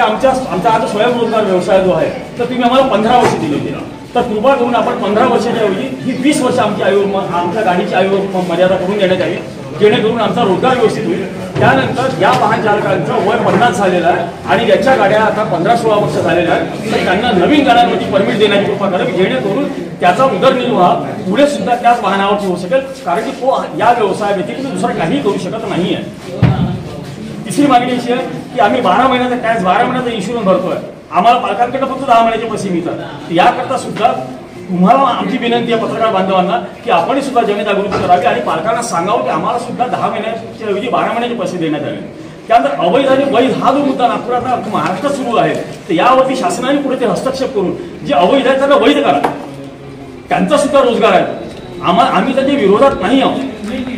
आमचा आता स्वयंरोजगार व्यवसाय जो आहे तर तुम्ही आम्हाला 15 वर्ष दिली होती ना, तर कृपा करून आपण 15 वर्षाच्या ऐवजी ही 20 वर्ष आमच्या आमच्या गाडीची मर्यादा करून देण्यात यावी, जेणेकरून आमचा रोजगार व्यवस्थित होईल. त्यानंतर या वाहन चालकांचं वय 50 झालेलं आहे आणि ज्याच्या गाड्या आता 15-16 वर्ष झालेल्या आहेत तर त्यांना नवीन गाड्यांमध्ये परमिट देण्याची कृपा करावी, जेणेकरून त्याचा उदरनिर्वाह पुढे सुद्धा त्याच वाहनावरती होऊ शकेल, कारण की तो या व्यवसायाव्यतिरिक्त दुसरा काही करू शकत नाही आहे. तिसरी मागणी अशी आहे की आम्ही 12 महिन्याचा टॅक्स 12 महिन्याचा इन्शुरन्स भरतोय, आम्हाला पालकांकडे फक्त 10 महिन्याचे पैसे मिळतात. याकरता सुद्धा तुम्हाला आमची विनंती आहे पत्रकार बांधवांना की आपण सुद्धा जनजागृती करावी आणि पालकांना सांगावं की आम्हाला सुद्धा 10 महिन्याच्या ऐवजी 12 महिन्याचे पैसे देण्यात यावे. त्यानंतर अवैध आणि वैध हा जो मुद्दा नागपुरात महाराष्ट्रात सुरू आहे तर यावरती शासनाने पुढे ते हस्तक्षेप करून जे अवैध आहे त्यांना वैध करा, त्यांचा सुद्धा रोजगार आहे. आम्ही त्याच्या विरोधात नाही आहोत,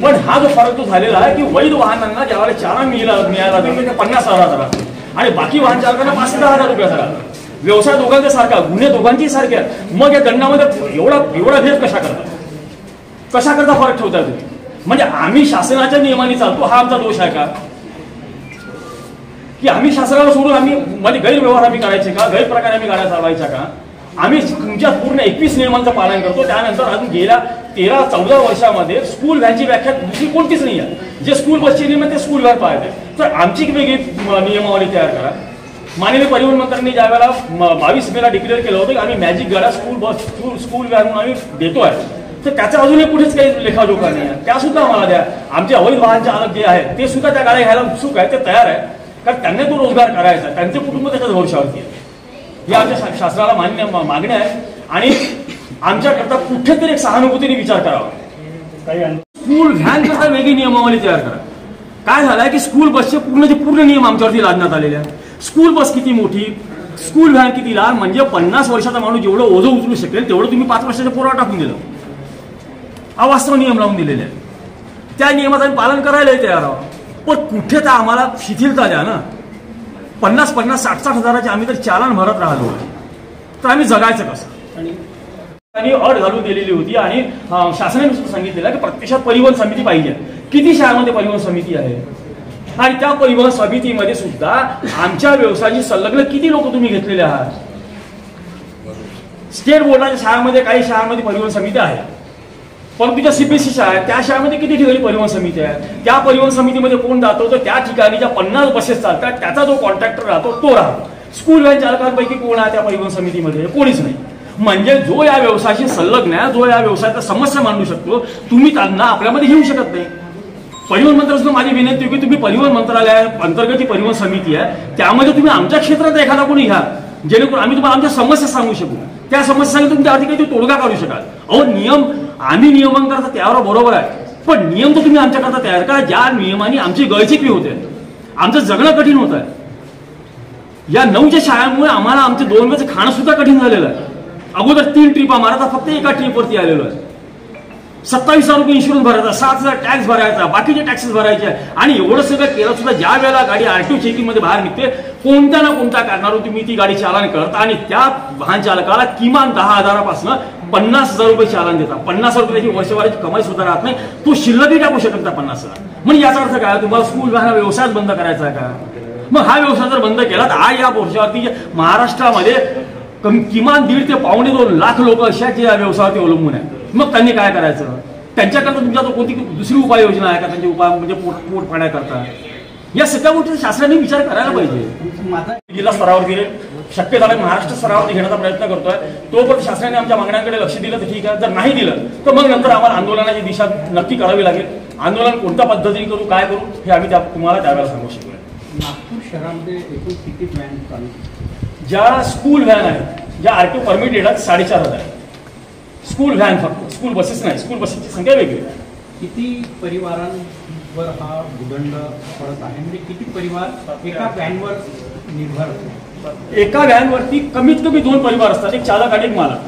पण हा जो फरक जो झालेला आहे की वैध वाहनांना ज्यावेळेला चालान मिळाला ते 50,000 आणि बाकी वाहन चालकांना 5-10,000 रुपये झाला. व्यवसाय दोघांचा सारखा, गुन्हे दोघांची सारखे आहेत. मग या दंडामध्ये एवढा भेद कशा करता फरक ठेवताय तुम्ही? म्हणजे आम्ही शासनाच्या नियमाने चालतो हा आमचा दोष आहे का? की आम्ही शासनाला सोडून आम्ही म्हणजे गैरव्यवहार आम्ही करायचे का, गैरप्रकारे आम्ही गाड्या चालवायच्या का? आम्ही तुमच्या पूर्ण 21 नियमांचं पालन करतो. त्यानंतर अजून गेल्या 13-14 वर्षामध्ये स्कूल व्हॅनची व्याख्या दुसरी कोणतीच नाही आहे. जे स्कूल बसचे नियम ते स्कूल व्हॅन पाळते, तर आमची वेगळी नियमावली तयार करा. माननीय परिवहन मंत्र्यांनी ज्या वेळेला 22 मेला डिक्लेअर केलं होतं की आम्ही मॅजिक गाड्या स्कूल व्हॅन आम्ही देतो आहे, तर त्याचा अजूनही कुठेच काही लेखाजोखा नाही आहे. त्या सुद्धा आम्हाला द्या. आमचे अवैध वाहन चालक जे आहेत ते सुद्धा त्या गाड्या घ्यायला उत्सुक आहे, ते तयार आहे, कारण त्यांना तो रोजगार करायचा, त्यांचे कुटुंब त्याच्या भरोशावरती आहे. ही आमच्या शासनाला मागणी आहे आणि आमच्याकरता कुठेतरी एक सहानुभूतीने विचार करावा. स्कूल व्हॅन करता वेगळी नियमावली तयार करा. काय झालंय की स्कूल बसचे पूर्ण नियम आमच्यावरती लादण्यात आलेले आहेत. स्कूल बस किती मोठी, स्कूल व्हॅन किती लहान, म्हणजे 50 वर्षाचा माणूस जेवढं ओझं उचलू शकेल तेवढं तुम्ही 5 वर्षाच्या पोरावर टाकून दिलं. अवास्तव नियम लावून दिलेले आहेत. त्या नियमाचं आम्ही पालन करायलाही तयार आहोत, पण कुठे तर आम्हाला शिथिलता द्या ना. 50-50, 60-60 हजाराचे आम्ही तर चालान भरत राहिलो तर आम्ही जगायचं कसं? आणि अट घालून दिलेली होती आणि शासनाने सुद्धा सांगितलेलं की प्रत्यक्षात परिवहन समिती पाहिजे. किती शहरामध्ये परिवहन समिती आहे आणि त्या परिवहन समितीमध्ये सुद्धा आमच्या व्यवसायाशी संलग्न किती लोक तुम्ही घेतलेले आहात? स्टेट बोर्डाच्या शाळांमध्ये काही शाळांमध्ये परिवहन समिती आहे, परंतु ज्या सीबीएसई शाळा आहेत त्या शाळेमध्ये किती ठिकाणी परिवहन समिती आहे? त्या परिवहन समितीमध्ये कोण जातो तर त्या ठिकाणी ज्या 50 बसेस चालतात त्याचा जो कॉन्ट्रॅक्टर राहतो तो राहतो. स्कूल व्हॅन चालकांपैकी कोण आहे त्या परिवहन समितीमध्ये? कोणीच नाही. म्हणजे जो या व्यवसायाशी संलग्न आहे, जो या व्यवसायाचा समस्या मांडू शकतो, तुम्ही त्यांना आपल्यामध्ये घेऊ शकत नाही. परिवहन मंत्र्यांना माझी विनंती आहे की तुम्ही परिवहन मंत्रालया अंतर्गत जी परिवहन समिती आहे त्यामध्ये तुम्ही आमच्या क्षेत्रात एखादा कोणी घ्या, जेणेकरून आम्ही तुम्हाला आमच्या समस्या सांगू शकू. त्या समस्या तुम्ही त्यावरती काही तोडगा काढू शकाल. अहो नियम आम्ही नियमन करता त्यावर बरोबर आहे, पण नियम तर तुम्ही आमच्याकरता तयार करा ज्या नियमाने आमची गळचेपी होते, आमचं जगणं कठीण होत आहे. या 9च्या शाळांमुळे आम्हाला आमचे 2 वेळचं खाणं सुद्धा कठीण झालेलं आहे. अगोदर 3 ट्रिपा मारता फक्त एका ट्रिपवरती आलेलो आहे. 27,000 रुपये इन्शुरन्स भरायचा, 7,000 टॅक्स भरायचा, बाकीचे टॅक्सेस भरायचे आणि एवढं सगळं केलं सुद्धा ज्या वेळेला गाडी आरटीओ चेकिंग मध्ये बाहेर निघते कोणत्या ना कोणत्या कारणावरून तुम्ही ती गाडी चालन करता आणि त्या वाहन चालकाला किमान 10,000पासून 50,000 रुपये चालन देता. 50,000 रुपयाची वर्षभराची कमाई सुद्धा राहत नाही, तो शिल्लकही टाकू शकत नाही 50,000. म्हणजे याचा अर्थ काय? तुम्हाला स्कूल व्हॅन व्यवसायच बंद करायचा आहे का? मग हा व्यवसाय जर बंद केला तर आज या वर्षावरती महाराष्ट्रामध्ये किमान 1.5 ते 2.25 लाख लोक अशाच या व्यवसायावरती अवलंबून आहेत. मग त्यांनी काय करायचं? त्यांच्याकरता तुमच्या कोणती दुसरी उपाययोजना आहे का? त्यांचे उपाय म्हणजे पोट पाण्याकरता या सगळ्या गोष्टी शासनाने विचार करायला पाहिजे. जिल्हा स्तरावरती शक्य झालं महाराष्ट्र स्तरावरती घेण्याचा प्रयत्न करतोय. तोपर्यंत शासनाने आमच्या मागण्यांकडे लक्ष दिलं तर ठीक आहे, जर नाही दिलं तर मग नंतर आम्हाला आंदोलनाची दिशा नक्की करावी लागेल. आंदोलन कोणत्या पद्धतीने करू, काय करू हे आम्ही तुम्हाला त्यावेळेला सांगू शकू. नागपूर शहरामध्ये एकूण किती व्हॅन चालू? ज्या स्कूल व्हॅन आहेत, ज्या आरटीओ परमिटेड आहेत 4,500 स्कूल व्हॅन, फक्त स्कूल बसेस नाही. स्कूल बसेसची संख्या वेगळी. किती परिवारांवर हा भूदंड पडत आहे? म्हणजे किती परिवार एका व्हॅनवर निर्भर असतात? एका व्हॅनवरती कमीत कमी 2 परिवार असतात, एक चालक आणि एक मालक.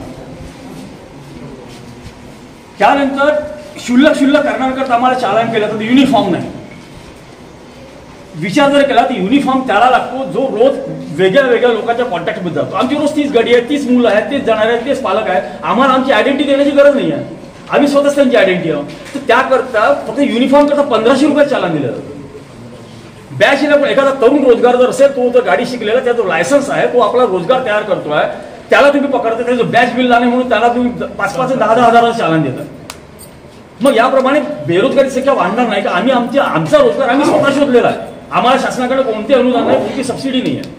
त्यानंतर शुल्लक करण्याकरता आम्हाला चालन केलं तर युनिफॉर्म नाही. विचार जर केला तर युनिफॉर्म त्याला लागतो जो रोज वेगळ्या लोकांच्या कॉन्टॅक्टमध्ये जातो. आमची रोज 30 गाडी आहे, 30 मुलं आहेत, 30 जाणार आहेत, 30 पालक आहेत. आम्हाला आमची आयडेंटिटी देण्याची गरज नाही आहे, आम्ही स्वतःच त्यांची आयडेंटिटी आहोत. तर त्याकरता फक्त युनिफॉर्म करता 1,500 रुपये चालन दिलं जातं. बॅचला पण एखादा तरुण रोजगार जर असेल, तो जर गाडी शिकलेला, त्याचा लायसन्स आहे, तो आपला रोजगार तयार करतोय, त्याला तुम्ही पकडता, त्याचं बॅच बिल नाही म्हणून त्याला तुम्ही 5-5 ते 10-10 हजाराचं चालन देता. मग याप्रमाणे बेरोजगारी संख्या वाढणार नाही का? आम्ही आमचा रोजगार आम्ही स्वतः शोधलेला आहे. आम्हाला शासनाकडे कोणते अनुदान नाही, कोणती सबसिडी नाही आहे.